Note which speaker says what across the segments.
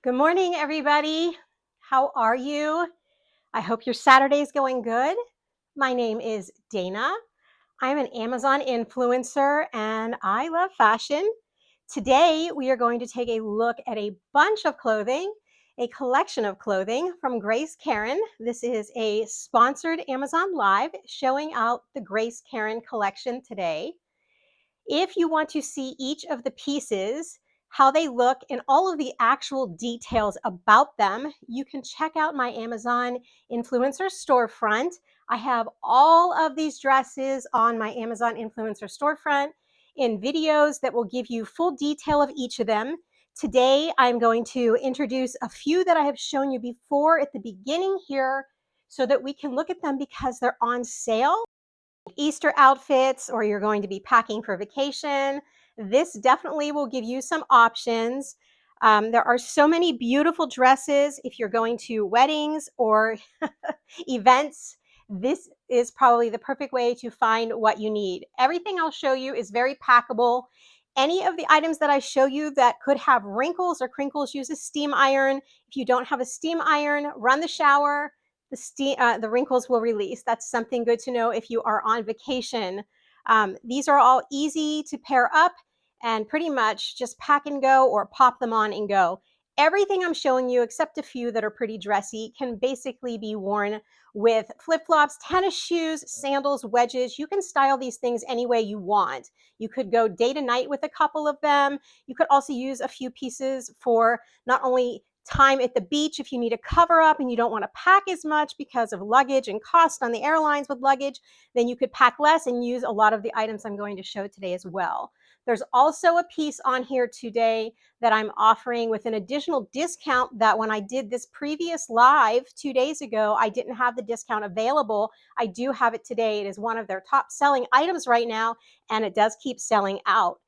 Speaker 1: Good morning, everybody. How are you? I hope your Saturday is going good. My name is Dana. I'm an Amazon influencer and I love fashion. Today, we are going to take a look at a bunch of clothing, a collection of clothing from Karin. This is a sponsored Amazon Live showing out the Karin collection today. If you want to see each of the pieces, how they look, and all of the actual details about them, you can check out my Amazon influencer storefront. I have all of these dresses on my Amazon influencer storefront in videos that will give you full detail of each of them. Today, I'm going to introduce a few that I have shown you before at the beginning here so that we can look at them because they're on sale. Easter outfits, or you're going to be packing for vacation, this definitely will give you some options. There are so many beautiful dresses if you're going to weddings or events. This is probably the perfect way to find what you need. Everything I'll show you is very packable. Any of the items that I show you that could have wrinkles or crinkles, use a steam iron. If you don't have a steam iron, run the shower. The wrinkles will release. That's something good to know if you are on vacation. These are all easy to pair up and pretty much just pack and go or pop them on and go. Everything I'm showing you, except a few that are pretty dressy, can basically be worn with flip-flops, tennis shoes, sandals, wedges. You can style these things any way you want. You could go day to night with a couple of them. You could also use a few pieces for not only time at the beach if you need a cover up and you don't want to pack as much because of luggage and cost on the airlines with luggage, then you could pack less and use a lot of the items I'm going to show today as well. There's also a piece on here today that I'm offering with an additional discount that when I did this previous live 2 days ago, I didn't have the discount available. I do have it today. It is one of their top selling items right now, and it does keep selling out.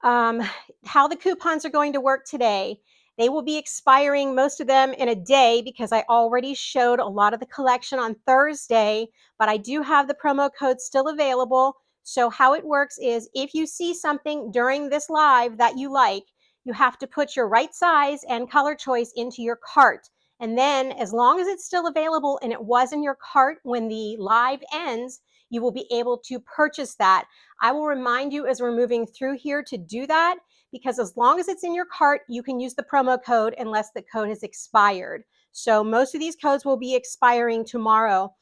Speaker 1: How the coupons are going to work today. They will be expiring, most of them in a day, because I already showed a lot of the collection on Thursday, but I do have the promo code still available. So how it works is if you see something during this live that you like, you have to put your right size and color choice into your cart. And then as long as it's still available and it was in your cart when the live ends, you will be able to purchase that. I will remind you as we're moving through here to do that, because as long as it's in your cart, you can use the promo code unless the code has expired. So most of these codes will be expiring tomorrow.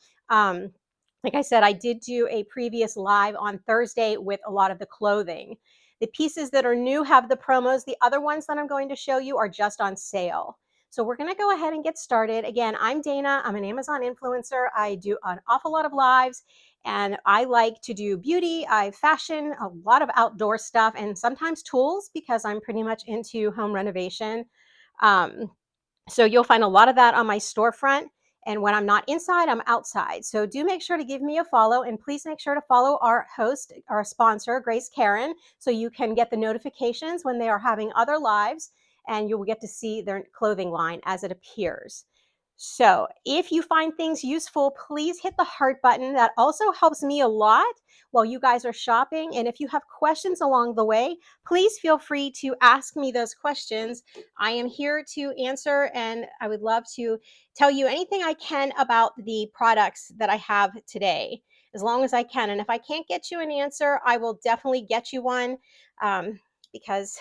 Speaker 1: Like I said, I did do a previous live on Thursday with a lot of the clothing. The pieces that are new have the promos. The other ones that I'm going to show you are just on sale. So we're going to go ahead and get started. Again, I'm Dana. I'm an Amazon influencer. I do an awful lot of lives, and I like to do beauty, fashion, a lot of outdoor stuff, and sometimes tools because I'm pretty much into home renovation. So you'll find a lot of that on my storefront. And when I'm not inside, I'm outside. So do make sure to give me a follow, and please make sure to follow our host, our sponsor, Karin, so you can get the notifications when they are having other lives, and you will get to see their clothing line as it appears. So if you find things useful, please hit the heart button. That also helps me a lot while you guys are shopping. And if you have questions along the way, please feel free to ask me those questions. I am here to answer, and I would love to tell you anything I can about the products that I have today, as long as I can. And if I can't get you an answer, I will definitely get you one, because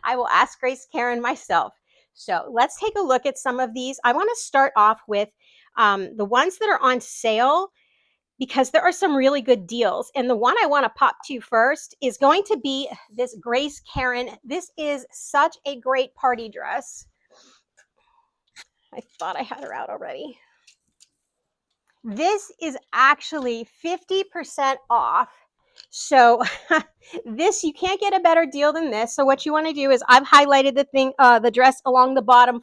Speaker 1: I will ask Karin myself. So let's take a look at some of these. I want to start off with the ones that are on sale, because there are some really good deals. And the one I want to pop to first is going to be this Karin. This is such a great party dress. I thought I had her out already. This is actually 50% off. So this, you can't get a better deal than this. So what you want to do is, I've highlighted the dress along the bottom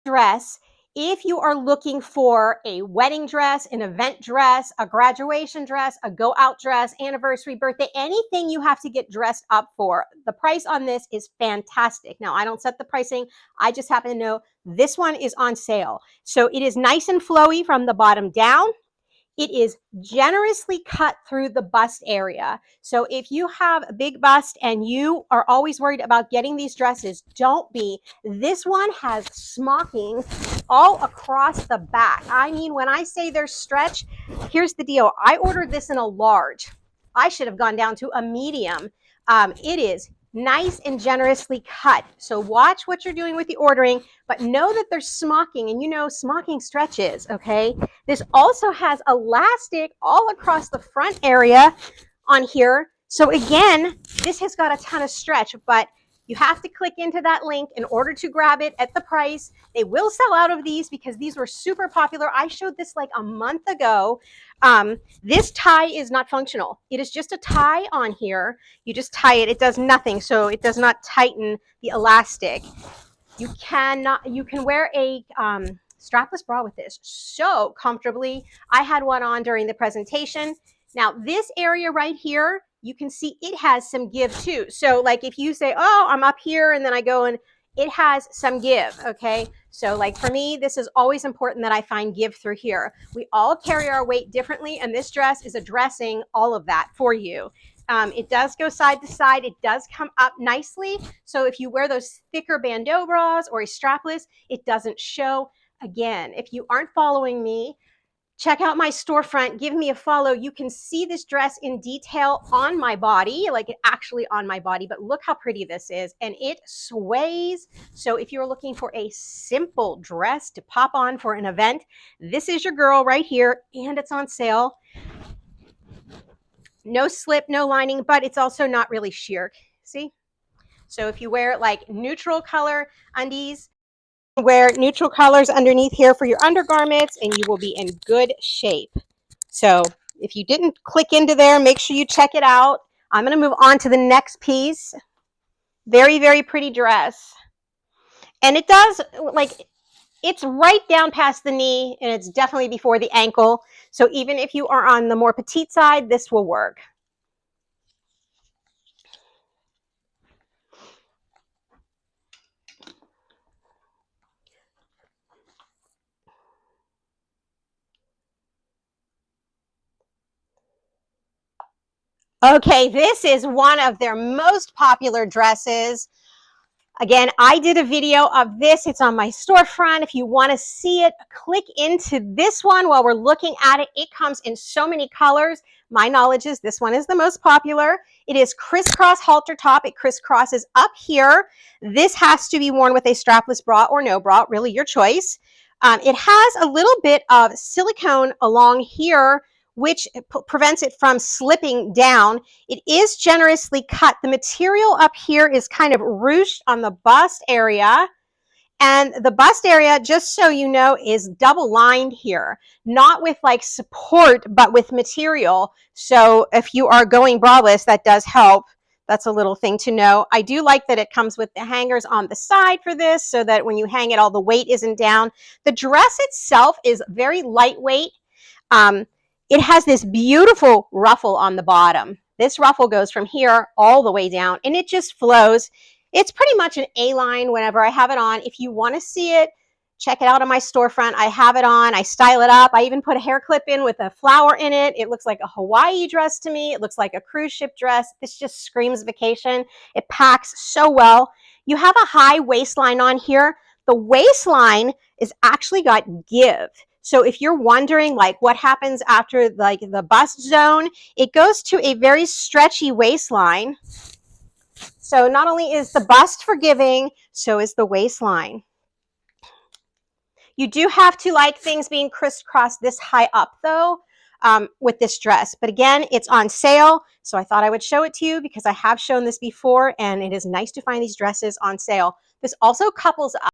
Speaker 1: dress. If you are looking for a wedding dress, an event dress, a graduation dress, a go out dress, anniversary, birthday, anything you have to get dressed up for, the price on this is fantastic. Now, I don't set the pricing. I just happen to know this one is on sale. So it is nice and flowy from the bottom down. It is generously cut through the bust area. So if you have a big bust and you are always worried about getting these dresses, don't be. This one has smocking all across the back. I mean, when I say there's stretch, here's the deal. I ordered this in a large. I should have gone down to a medium. It is nice and generously cut. So watch what you're doing with the ordering, but know that there's smocking, and you know smocking stretches, okay? This also has elastic all across the front area on here. So again, this has got a ton of stretch, but you have to click into that link in order to grab it at the price. They will sell out of these because these were super popular. I showed this like a month ago. This tie is not functional. It is just a tie on here. You just tie it. It does nothing. So it does not tighten the elastic. You can wear a strapless bra with this so comfortably. I had one on during the presentation. Now this area right here, you can see it has some give too. So like if you say, oh, I'm up here and then I go and it has some give, okay? So like for me, this is always important that I find give through here. We all carry our weight differently, and this dress is addressing all of that for you. It does go side to side. It does come up nicely. So if you wear those thicker bandeau bras or a strapless, it doesn't show. Again, if you aren't following me, check out my storefront, give me a follow. You can see this dress in detail on my body, like actually on my body, but look how pretty this is. And it sways. So if you're looking for a simple dress to pop on for an event, this is your girl right here, and it's on sale. No slip, no lining, but it's also not really sheer. See? So if you wear like neutral color undies, wear neutral colors underneath here for your undergarments, and you will be in good shape. So if you didn't click into there, make sure you check it out. I'm going to move on to the next piece. Very, very pretty dress. And it does, like, it's right down past the knee, and it's definitely before the ankle. So even if you are on the more petite side, this will work. Okay, this is one of their most popular dresses. Again, I did a video of this. It's on my storefront. If you want to see it, click into this one while we're looking at it. It comes in so many colors. My knowledge is this one is the most popular. It is crisscross halter top. It crisscrosses up here. This has to be worn with a strapless bra or no bra, really your choice. It has a little bit of silicone along here, which prevents it from slipping down. It is generously cut. The material up here is kind of ruched on the bust area. And the bust area, just so you know, is double lined here, not with like support, but with material. So if you are going braless, that does help. That's a little thing to know. I do like that it comes with the hangers on the side for this, so that when you hang it, all the weight isn't down. The dress itself is very lightweight. It has this beautiful ruffle on the bottom. This ruffle goes from here all the way down, and it just flows. It's pretty much an A-line whenever I have it on. If you want to see it, check it out on my storefront. I have it on. I style it up. I even put a hair clip in with a flower in it. It looks like a Hawaii dress to me. It looks like a cruise ship dress. This just screams vacation. It packs so well. You have a high waistline on here. The waistline is actually got give. So if you're wondering like what happens after like the bust zone, it goes to a very stretchy waistline. So not only is the bust forgiving, so is the waistline. You do have to like things being crisscrossed this high up though with this dress. But again, it's on sale. So I thought I would show it to you because I have shown this before, and it is nice to find these dresses on sale. This also couples up.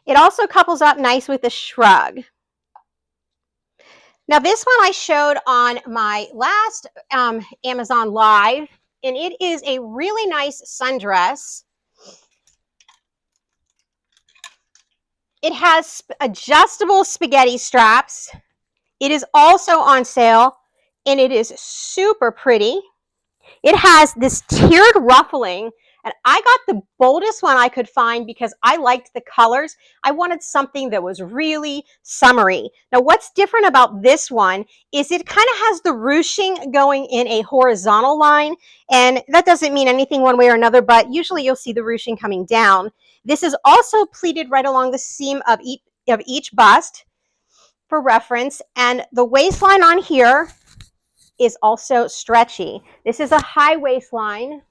Speaker 1: It also couples up nice with a shrug. Now this one I showed on my last Amazon Live, and it is a really nice sundress. It has adjustable spaghetti straps. It is also on sale, and it is super pretty. It has this tiered ruffling And I got the boldest one I could find because I liked the colors. I wanted something that was really summery. Now, what's different about this one is it kind of has the ruching going in a horizontal line, and that doesn't mean anything one way or another, but usually you'll see the ruching coming down. This is also pleated right along the seam of each bust for reference, and the waistline on here is also stretchy. This is a high waistline,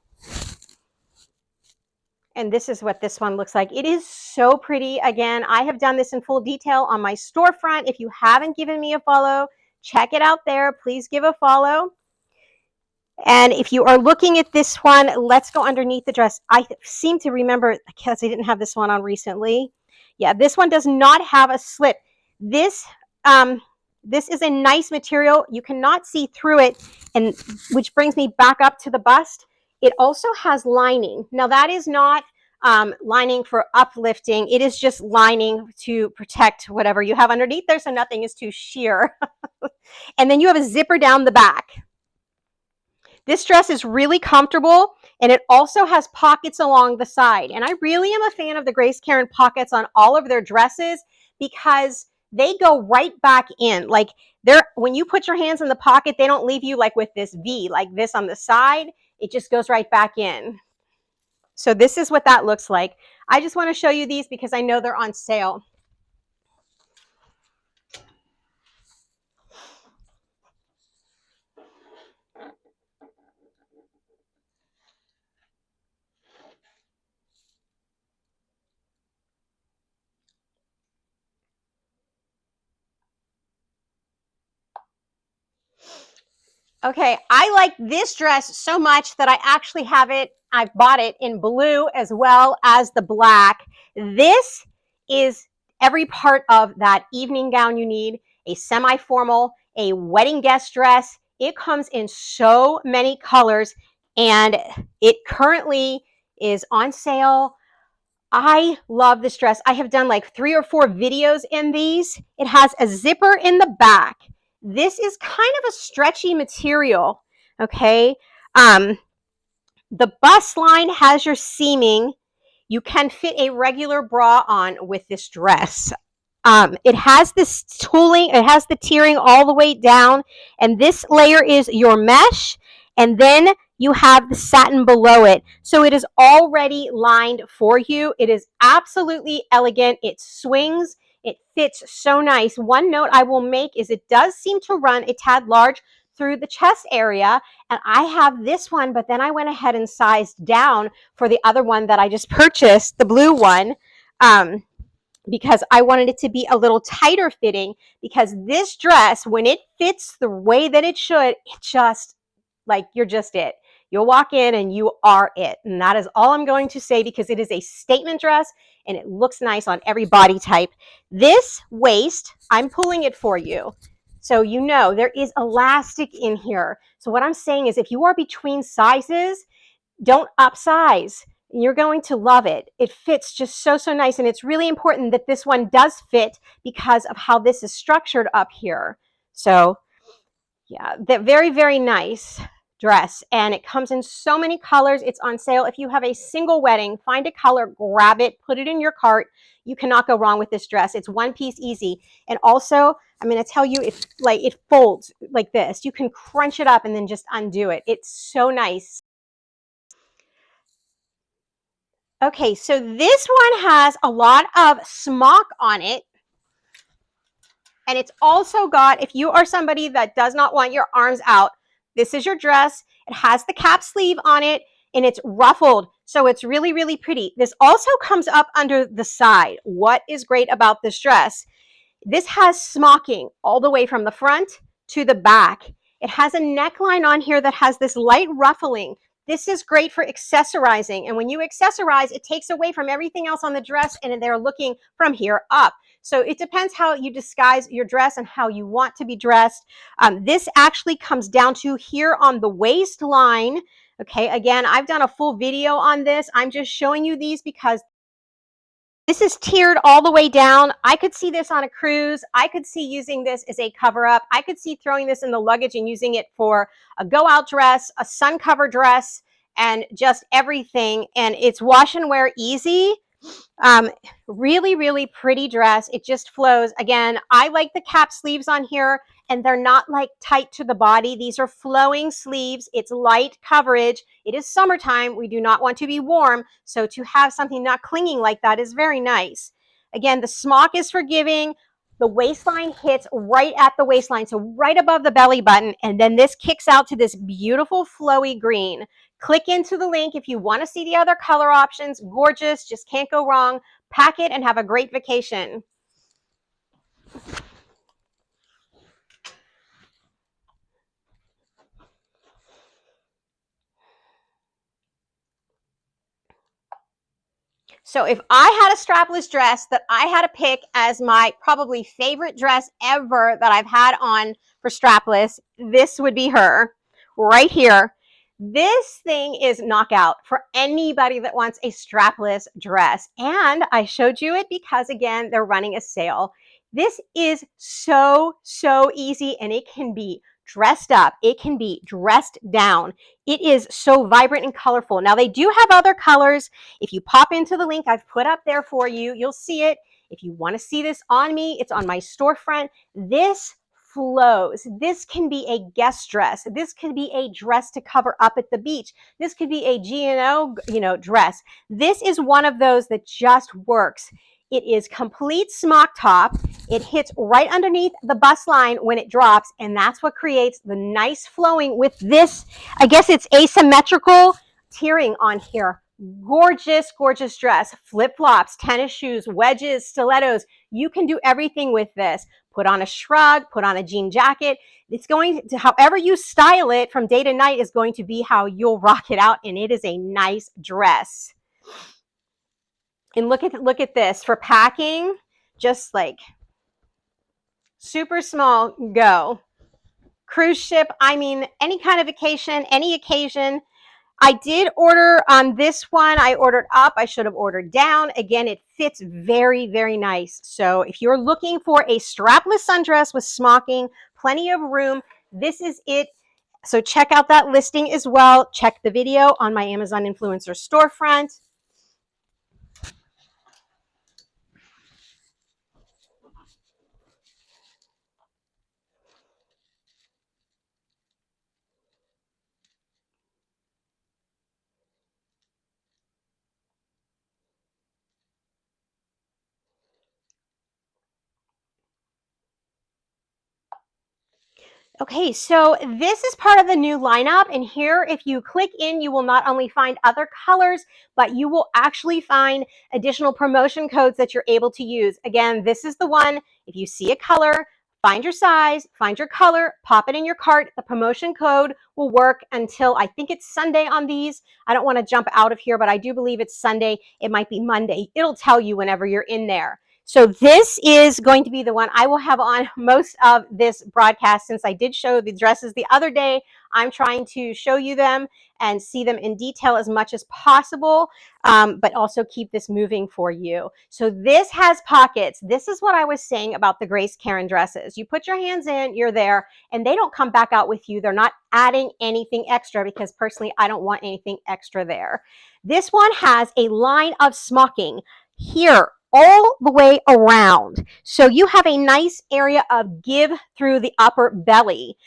Speaker 1: and this is what this one looks like. It is so pretty. Again, I have done this in full detail on my storefront. If you haven't given me a follow, check it out there. Please give a follow. And if you are looking at this one, let's go underneath the dress. I seem to remember, because I didn't have this one on recently. Yeah, this one does not have a slip. This is a nice material. You cannot see through it, and which brings me back up to the bust. It also has lining. Now, that is not lining for uplifting. It is just lining to protect whatever you have underneath there, so nothing is too sheer. And then you have a zipper down the back. This dress is really comfortable, and it also has pockets along the side. And I really am a fan of the Grace Karin pockets on all of their dresses because they go right back in. Like, when you put your hands in the pocket, they don't leave you like with this V, like this on the side. It just goes right back in. So this is what that looks like. I just want to show you these because I know they're on sale. Okay, I like this dress so much that I actually have it. I've bought it in blue as well as the black. This is every part of that evening gown you need, a semi-formal, a wedding guest dress. It comes in so many colors, and it currently is on sale. I love this dress. I have done like 3 or 4 videos in these. It has a zipper in the back. This is kind of a stretchy material, okay? The bust line has your seaming. You can fit a regular bra on with this dress. It has this tooling, it has the tiering all the way down, and this layer is your mesh, and then you have the satin below it. So it is already lined for you. It is absolutely elegant. It swings. It fits so nice. One note I will make is it does seem to run a tad large through the chest area, and I have this one, but then I went ahead and sized down for the other one that I just purchased, the blue one, because I wanted it to be a little tighter fitting, because this dress, when it fits the way that it should, it just, like, you're just it. You'll walk in and you are it. And that is all I'm going to say, because it is a statement dress and it looks nice on every body type. This waist, I'm pulling it for you, so you know there is elastic in here. So what I'm saying is, if you are between sizes, don't upsize. You're going to love it. It fits just so nice. And it's really important that this one does fit because of how this is structured up here. So yeah, that very nice dress. And it comes in so many colors. It's on sale. If you have a single wedding, find a color, grab it, put it in your cart. You cannot go wrong with this dress. It's one piece easy. And also, I'm going to tell you, it folds like this. You can crunch it up and then just undo it. It's so nice. Okay, so this one has a lot of smock on it. And it's also got, if you are somebody that does not want your arms out, this is your dress. It has the cap sleeve on it, and it's ruffled. So it's really pretty. This also comes up under the side. What is great about this dress? This has smocking all the way from the front to the back. It has a neckline on here that has this light ruffling. This is great for accessorizing. And when you accessorize, it takes away from everything else on the dress, and they're looking from here up. So it depends how you disguise your dress and how you want to be dressed. This actually comes down to here on the waistline. Okay, again, I've done a full video on this. I'm just showing you these because this is tiered all the way down. I could see this on a cruise. I could see using this as a cover up. I could see throwing this in the luggage and using it for a go out dress, a sun cover dress. and just everything. And it's wash and wear easy. Really, really pretty dress. It just flows. Again, I like the cap sleeves on here, and they're not like tight to the body. These are flowing sleeves. It's light coverage. It is summertime. We do not want to be warm. So to have something not clinging like that is very nice. Again, the smock is forgiving. The waistline hits right at the waistline, so right above the belly button. And then this kicks out to this beautiful flowy green. Click into the link if you want to see the other color options. Gorgeous, just can't go wrong. Pack it and have a great vacation. So if I had a strapless dress that I had to pick as my probably favorite dress ever that I've had on for strapless, this would be her right here. This thing is knockout for anybody that wants a strapless dress. And I showed you it because, again, they're running a sale. This is so easy, and it can be dressed up. It can be dressed down. It is so vibrant and colorful. Now, they do have other colors. If you pop into the link I've put up there for you, you'll see it. If you want to see this on me, it's on my storefront. This flows. This can be a guest dress. This could be a dress to cover up at the beach. This could be a G&O, dress. This is one of those that just works. It is complete smock top. It hits right underneath the bust line when it drops, and that's what creates the nice flowing with this. I guess it's asymmetrical tiering on here. Gorgeous, gorgeous dress. Flip-flops, tennis shoes, wedges, stilettos. You can do everything with this. Put on a shrug, put on a jean jacket. It's going to, however you style it from day to night is going to be how you'll rock it out, and it is a nice dress. And look at this. For packing, just like super small, go. Cruise ship, I mean, any kind of vacation, any occasion. I did order on this one. I ordered up. I should have ordered down. Again, it fits very, very nice. So if you're looking for a strapless sundress with smocking, plenty of room, this is it. So check out that listing as well. Check the video on my Amazon Influencer storefront. Okay, so this is part of the new lineup, and here, if you click in, you will not only find other colors, but you will actually find additional promotion codes that you're able to use. Again, this is the one. If you see a color, find your size, find your color, pop it in your cart. The promotion code will work until, I think it's Sunday on these. I don't want to jump out of here, but I do believe it's Sunday. It might be Monday. It'll tell you whenever you're in there. So this is going to be the one I will have on most of this broadcast. Since I did show the dresses the other day, I'm trying to show you them and see them in detail as much as possible, but also keep this moving for you. So this has pockets. This is what I was saying about the Grace Karin dresses. You put your hands in, you're there, and they don't come back out with you. They're not adding anything extra, because personally, I don't want anything extra there. This one has a line of smocking here all the way around. So you have a nice area of give through the upper belly.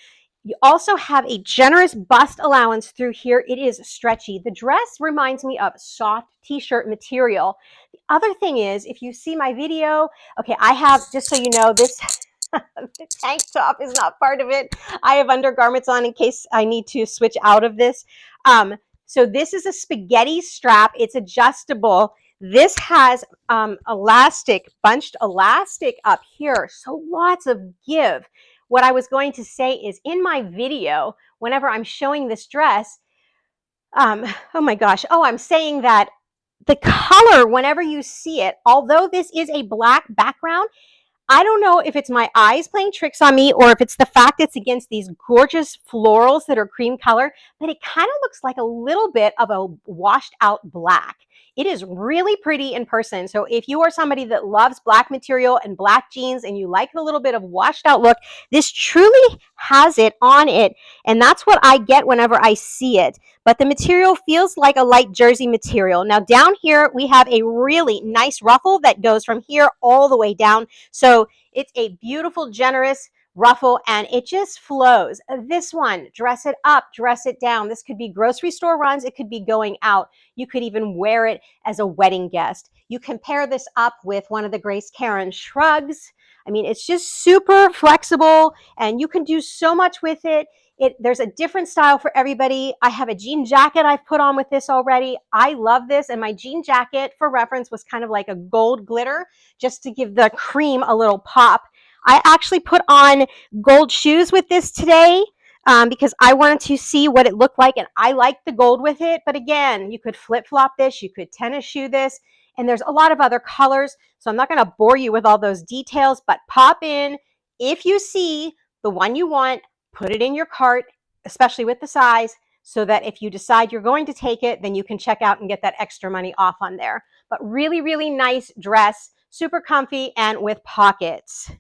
Speaker 1: You also have a generous bust allowance through here. It is stretchy. The dress reminds me of soft t-shirt material. The other thing is, if you see my video, okay, I have, just so you know, this the tank top is not part of it. I have undergarments on in case I need to switch out of this. So this is a spaghetti strap. It's adjustable. This has elastic, bunched elastic up here. So lots of give. What I was going to say is, in my video, whenever I'm showing this dress, oh my gosh, I'm saying that the color, whenever you see it, although this is a black background, I don't know if it's my eyes playing tricks on me or if it's the fact it's against these gorgeous florals that are cream color, but it kind of looks like a little bit of a washed out black. It is really pretty in person. So if you are somebody that loves black material and black jeans and you like a little bit of washed out look, this truly has it on it. And that's what I get whenever I see it. But the material feels like a light jersey material. Now down here, we have a really nice ruffle that goes from here all the way down. So it's a beautiful, generous ruffle, and it just flows. This one, dress it up, dress it down. This could be grocery store runs. It could be going out. You could even wear it as a wedding guest. You can pair this up with one of the Grace Karin shrugs. I mean, it's just super flexible and you can do so much with it. There's a different style for everybody. I have a jean jacket I've put on with this already. I love this. And my jean jacket, for reference, was kind of like a gold glitter just to give the cream a little pop. I actually put on gold shoes with this today because I wanted to see what it looked like, and I like the gold with it. But again, you could flip-flop this, you could tennis shoe this, and there's a lot of other colors, so I'm not going to bore you with all those details, but pop in. If you see the one you want, put it in your cart, especially with the size, so that if you decide you're going to take it, then you can check out and get that extra money off on there. But really, really nice dress, super comfy, and with pockets.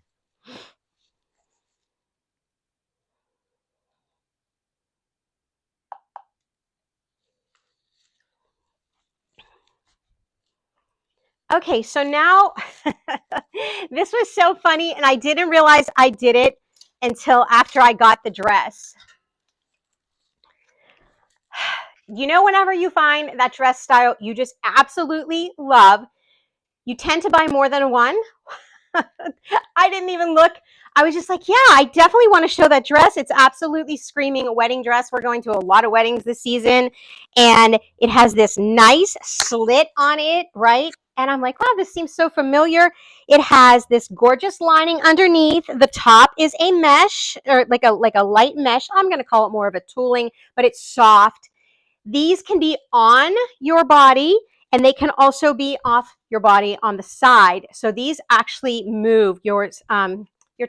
Speaker 1: Okay, so now this was so funny, and I didn't realize I did it until after I got the dress. You know, whenever you find that dress style you just absolutely love, you tend to buy more than one. I didn't even look. I was just like, yeah, I definitely want to show that dress. It's absolutely screaming a wedding dress. We're going to a lot of weddings this season. And it has this nice slit on it, right? And I'm like, wow, this seems so familiar. It has this gorgeous lining underneath. The top is a mesh, or like a light mesh. I'm going to call it more of a tooling, but it's soft. These can be on your body, and they can also be off your body on the side. So these actually move your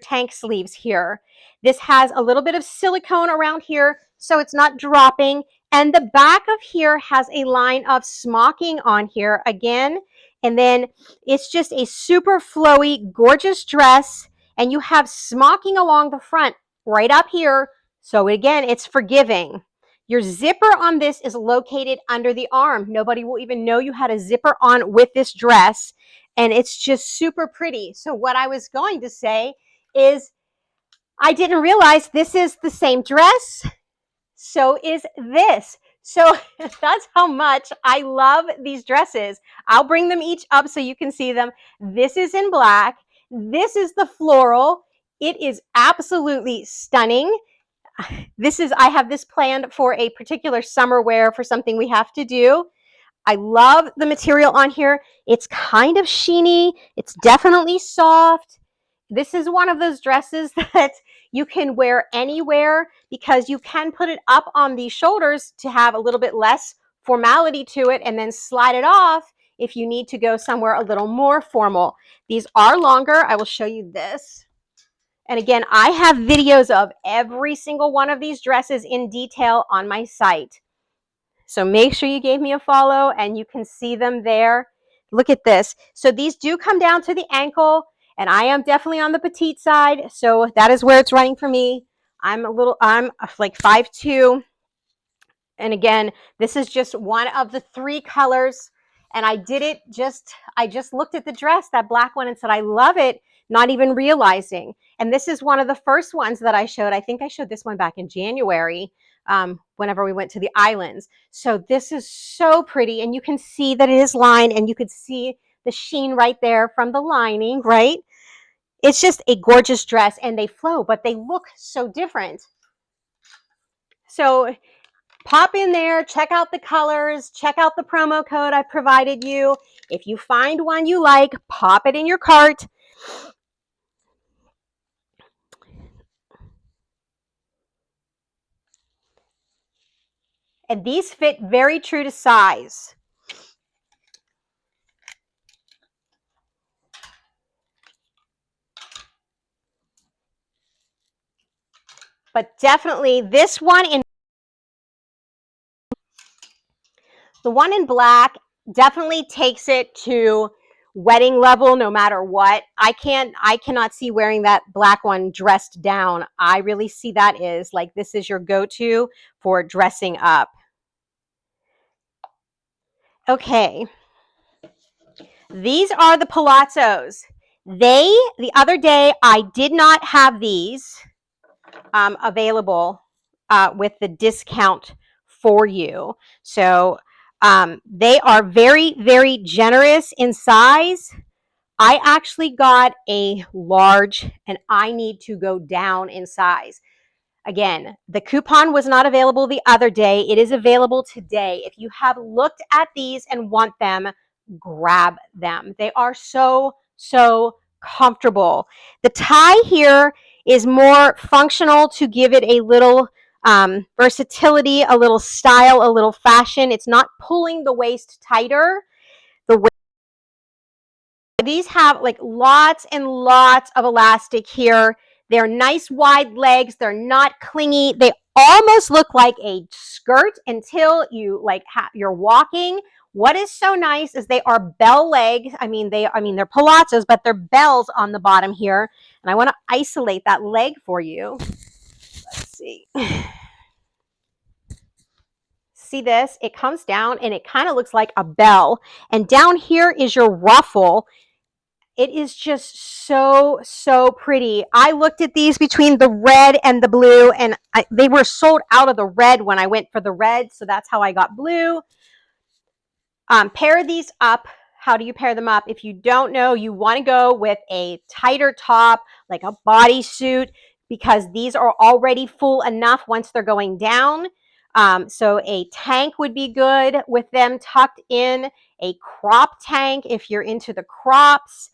Speaker 1: tank sleeves here. This has a little bit of silicone around here, so it's not dropping. And the back of here has a line of smocking on here again. And then it's just a super flowy, gorgeous dress. And you have smocking along the front right up here. So again, it's forgiving. Your zipper on this is located under the arm. Nobody will even know you had a zipper on with this dress, and it's just super pretty. So what I was going to say is I didn't realize this is the same dress. So is this. So that's how much I love these dresses. I'll bring them each up so you can see them. This is in black. This is the floral. It is absolutely stunning. I have this planned for a particular summer wear for something we have to do. I love the material on here. It's kind of sheeny. It's definitely soft. This is one of those dresses that you can wear anywhere because you can put it up on the shoulders to have a little bit less formality to it and then slide it off if you need to go somewhere a little more formal. These are longer. I will show you this. And again, I have videos of every single one of these dresses in detail on my site. So make sure you gave me a follow and you can see them there. Look at this. So these do come down to the ankle, and I am definitely on the petite side. So that is where it's running for me. I'm like 5'2". And again, this is just one of the 3 colors. And I just looked at the dress, that black one, and said, I love it, not even realizing. And this is one of the first ones that I showed. I think I showed this one back in January, whenever we went to the islands. So this is so pretty. And you can see that it is lined, and you could see the sheen right there from the lining, right? It's just a gorgeous dress, and they flow, but they look so different. So pop in there, check out the colors, check out the promo code I provided you. If you find one you like, pop it in your cart. And these fit very true to size. But definitely this one the one in black definitely takes it to wedding level no matter what. I cannot see wearing that black one dressed down. I really see that is like this is your go-to for dressing up. Okay. These are the palazzos. The other day, I did not have these available with the discount for you. So they are very, very generous in size. I actually got a large and I need to go down in size. Again, the coupon was not available the other day. It is available today. If you have looked at these and want them, grab them. They are so, so comfortable. The tie here is more functional to give it a little versatility, a little style, a little fashion. It's not pulling the waist tighter. These have like lots and lots of elastic here. They're nice wide legs. They're not clingy. They almost look like a skirt until you like you're walking. What is so nice is they are bell legs. They're palazzos, but they're bells on the bottom here. And I want to isolate that leg for you. Let's see. See this? It comes down and it kind of looks like a bell. And down here is your ruffle. It is just so, so pretty. I looked at these between the red and the blue, and they were sold out of the red when I went for the red, so that's how I got blue. Pair these up. How do you pair them up? If you don't know, you want to go with a tighter top, like a bodysuit, because these are already full enough once they're going down. So a tank would be good with them tucked in, a crop tank if you're into the crops.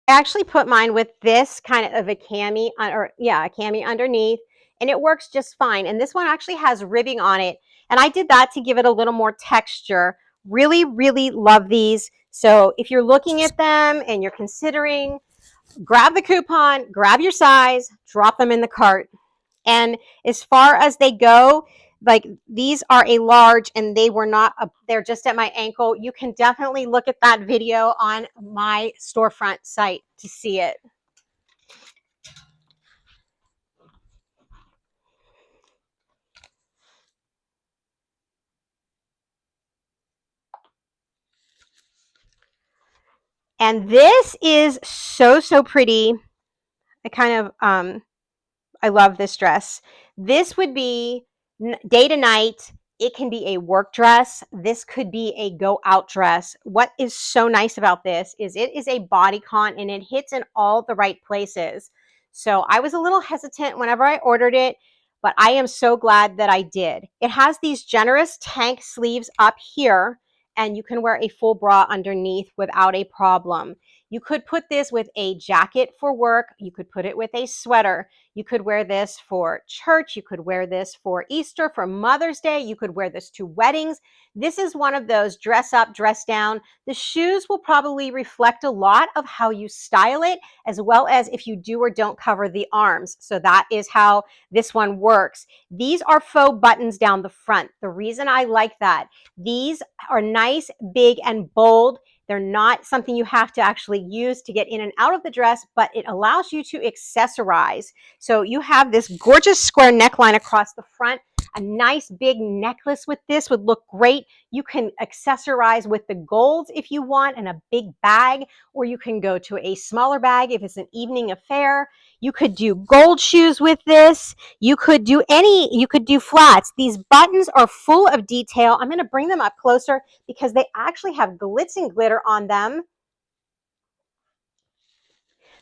Speaker 1: I actually put mine with this kind of a cami, a cami underneath, and it works just fine. And this one actually has ribbing on it, and I did that to give it a little more texture. Really, really love these. So if you're looking at them and you're considering, grab the coupon, grab your size, drop them in the cart. And as far as they go, like these are a large and they were not, they're just at my ankle. You can definitely look at that video on my storefront site to see it. And this is so, so pretty. I love this dress. This would be day to night. It can be a work dress. This could be a go out dress. What is so nice about this is it is a bodycon and it hits in all the right places. So I was a little hesitant whenever I ordered it, but I am so glad that I did. It has these generous tank sleeves up here, and you can wear a full bra underneath without a problem. You could put this with a jacket for work. You could put it with a sweater. You could wear this for church. You could wear this for Easter, for Mother's Day. You could wear this to weddings. This is one of those dress up, dress down. The shoes will probably reflect a lot of how you style it, as well as if you do or don't cover the arms. So that is how this one works. These are faux buttons down the front. The reason I like that, these are nice, big, and bold. They're not something you have to actually use to get in and out of the dress, but it allows you to accessorize. So you have this gorgeous square neckline across the front. A nice big necklace with this would look great. You can accessorize with the golds if you want and a big bag, or you can go to a smaller bag if it's an evening affair. You could do gold shoes with this. You could do flats. These buttons are full of detail. I'm going to bring them up closer because they actually have glitz and glitter on them.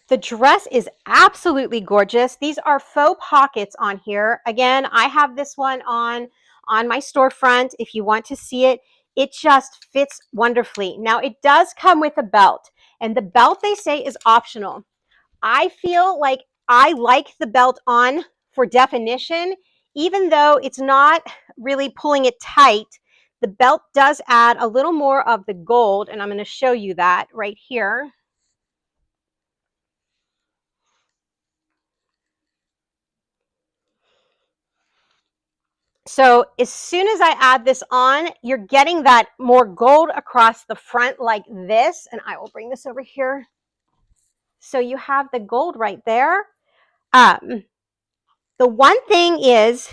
Speaker 1: The dress is absolutely gorgeous. These are faux pockets on here. Again, I have this one on my storefront. If you want to see it, it just fits wonderfully. Now, it does come with a belt, and the belt, they say, is optional. I feel like I like the belt on for definition, even though it's not really pulling it tight. The belt does add a little more of the gold, and I'm going to show you that right here. So as soon as I add this on, you're getting that more gold across the front like this. And I will bring this over here. So you have the gold right there. The one thing is,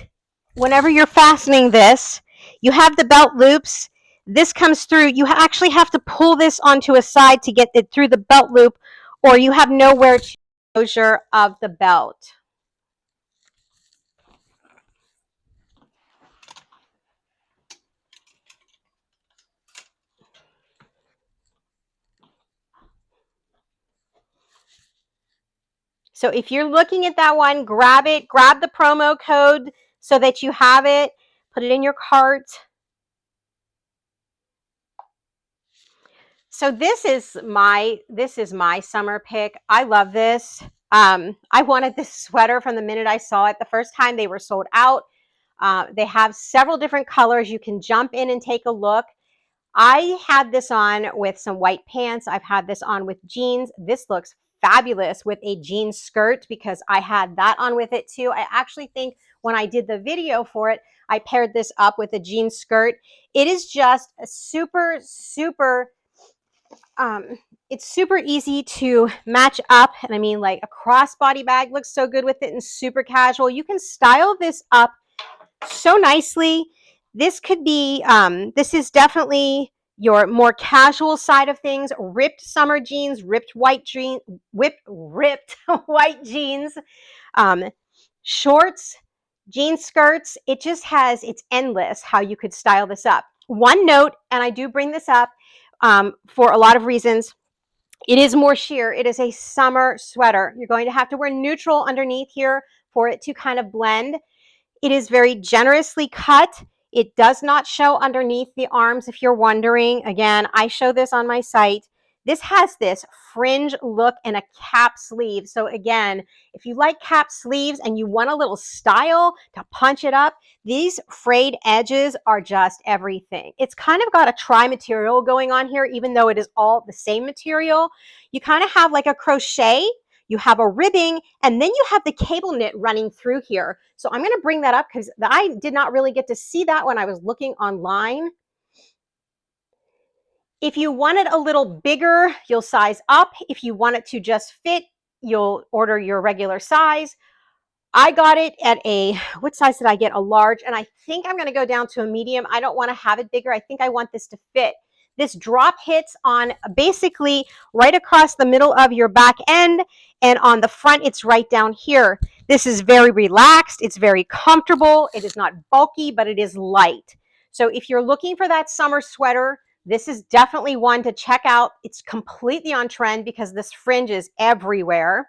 Speaker 1: whenever you're fastening this, you have the belt loops. This comes through. You actually have to pull this onto a side to get it through the belt loop, or you have nowhere to closure of the belt. So if you're looking at that one, grab it, grab the promo code so that you have it, put it in your cart. So this is my summer pick. I love this. I wanted this sweater from the minute I saw it. The first time they were sold out. They have several different colors. You can jump in and take a look. I had this on with some white pants. I've had this on with jeans. This looks fabulous with a jean skirt because I had that on with it too. I actually think when I did the video for it, I paired this up with a jean skirt. It is just a super, super, it's super easy to match up. And I mean, like a crossbody bag looks so good with it and super casual. You can style this up so nicely. This could be, this is definitely your more casual side of things. Ripped summer jeans, ripped white jeans, ripped white jeans, shorts, jean skirts. It just has, it's endless how you could style this up. One note, and I do bring this up for a lot of reasons. It is more sheer. It is a summer sweater. You're going to have to wear neutral underneath here for it to kind of blend. It is very generously cut. It does not show underneath the arms if you're wondering. Again, I show this on my site. This has this fringe look and a cap sleeve. So again, if you like cap sleeves and you want a little style to punch it up, these frayed edges are just everything. It's kind of got a tri-material going on here, even though it is all the same material. You kind of have like a crochet, you have a ribbing, and then you have the cable knit running through here. So I'm going to bring that up because I did not really get to see that when I was looking online. If you want it a little bigger, you'll size up. If you want it to just fit, you'll order your regular size. I got it at a, what size did I get? A large, and I think I'm going to go down to a medium. I don't want to have it bigger. I think I want this to fit. This drop hits on basically right across the middle of your back end, and on the front, it's right down here. This is very relaxed. It's very comfortable. It is not bulky, but it is light. So if you're looking for that summer sweater, this is definitely one to check out. It's completely on trend because this fringe is everywhere.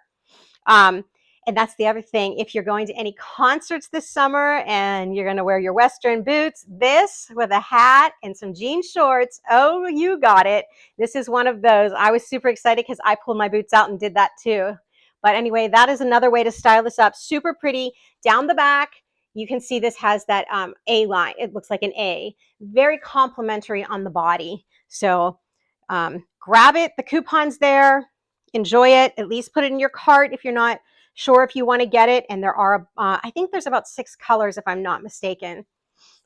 Speaker 1: And that's the other thing. If you're going to any concerts this summer and you're going to wear your Western boots, this with a hat and some jean shorts, oh, you got it. This is one of those. I was super excited because I pulled my boots out and did that too. But anyway, that is another way to style this up. Super pretty. Down the back, you can see this has that A line. It looks like an A. Very complimentary on the body. So grab it. The coupon's there. Enjoy it. At least put it in your cart if you're not sure if you want to get it. And there are, I think there's about 6 colors if I'm not mistaken.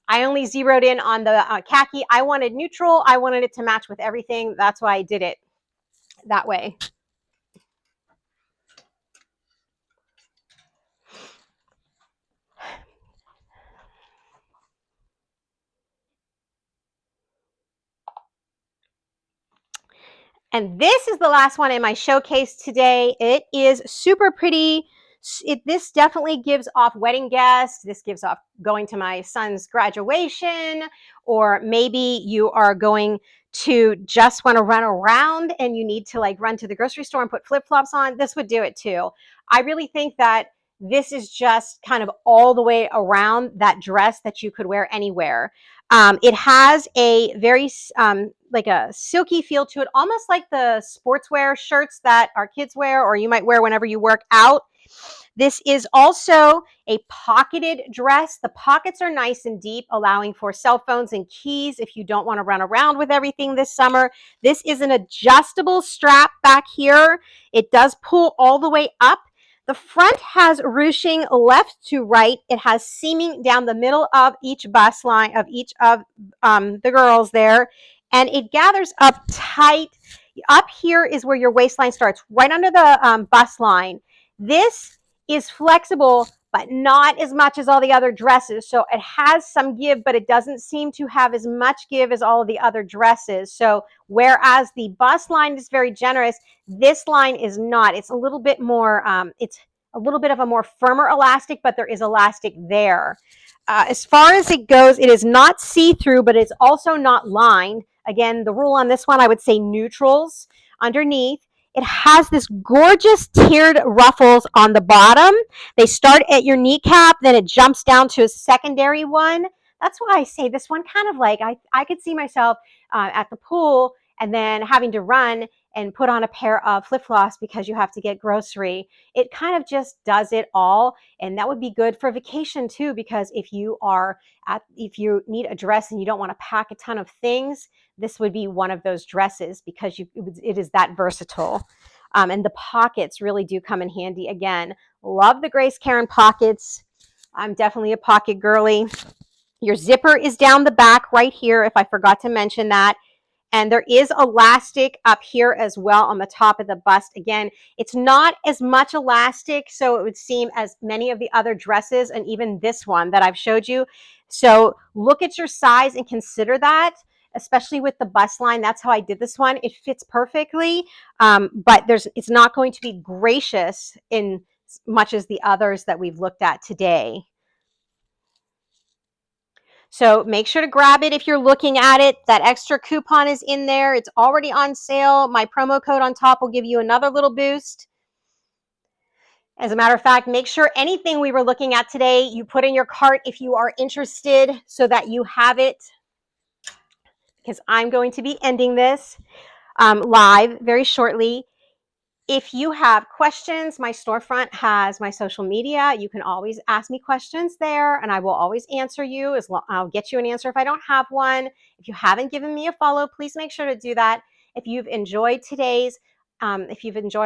Speaker 1: I only zeroed in on the khaki. I wanted neutral. I wanted it to match with everything. That's why I did it that way. And this is the last one in my showcase today. It is super pretty. This definitely gives off wedding guests. This gives off going to my son's graduation, or maybe you are going to just want to run around and you need to like run to the grocery store and put flip-flops on. This would do it too. I really think that this is just kind of all the way around that dress that you could wear anywhere. It has a very like a silky feel to it, almost like the sportswear shirts that our kids wear or you might wear whenever you work out. This is also a pocketed dress. The pockets are nice and deep, allowing for cell phones and keys if you don't want to run around with everything this summer. This is an adjustable strap back here. It does pull all the way up. The front has ruching left to right. It has seaming down the middle of each bust line of each of the girls there. And it gathers up tight. Up here is where your waistline starts, right under the bust line. This is flexible, but not as much as all the other dresses. So it has some give, but it doesn't seem to have as much give as all of the other dresses. So whereas the bust line is very generous, this line is not. It's a little bit more, it's a little bit of a more firmer elastic, but there is elastic there. As far as it goes, it is not see-through, but it's also not lined. Again, the rule on this one, I would say neutrals underneath. It has this gorgeous tiered ruffles on the bottom. They start at your kneecap, then it jumps down to a secondary one. That's why I say this one kind of like, I could see myself at the pool and then having to run and put on a pair of flip-flops because you have to get grocery. It kind of just does it all. And that would be good for vacation too, because if you need a dress and you don't want to pack a ton of things, this would be one of those dresses because it is that versatile. And the pockets really do come in handy. Again, love the Grace Karin pockets. I'm definitely a pocket girly. Your zipper is down the back right here, if I forgot to mention that. And there is elastic up here as well on the top of the bust. Again, it's not as much elastic, so it would seem, as many of the other dresses, and even this one that I've showed you. So look at your size and consider that, especially with the bust line. That's how I did this one. It fits perfectly, but it's not going to be gracious in much as the others that we've looked at today. So make sure to grab it if you're looking at it. That extra coupon is in there. It's already on sale. My promo code on top will give you another little boost. As a matter of fact, make sure anything we were looking at today, you put in your cart if you are interested so that you have it, because I'm going to be ending this live very shortly. If you have questions, my storefront has my social media. You can always ask me questions there, and I will always answer you. I'll get you an answer if I don't have one. If you haven't given me a follow, please make sure to do that. If you've enjoyed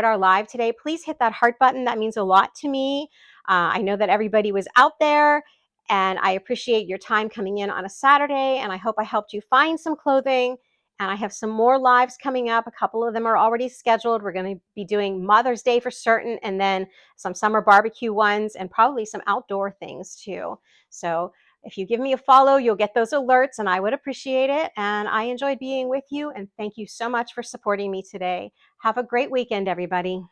Speaker 1: our live today, please hit that heart button. That means a lot to me. I know that everybody was out there, and I appreciate your time coming in on a Saturday, and I hope I helped you find some clothing. And I have some more lives coming up. A couple of them are already scheduled. We're going to be doing Mother's Day for certain, and then some summer barbecue ones, and probably some outdoor things too. So if you give me a follow, you'll get those alerts, and I would appreciate it. And I enjoyed being with you, and thank you so much for supporting me today. Have a great weekend, everybody.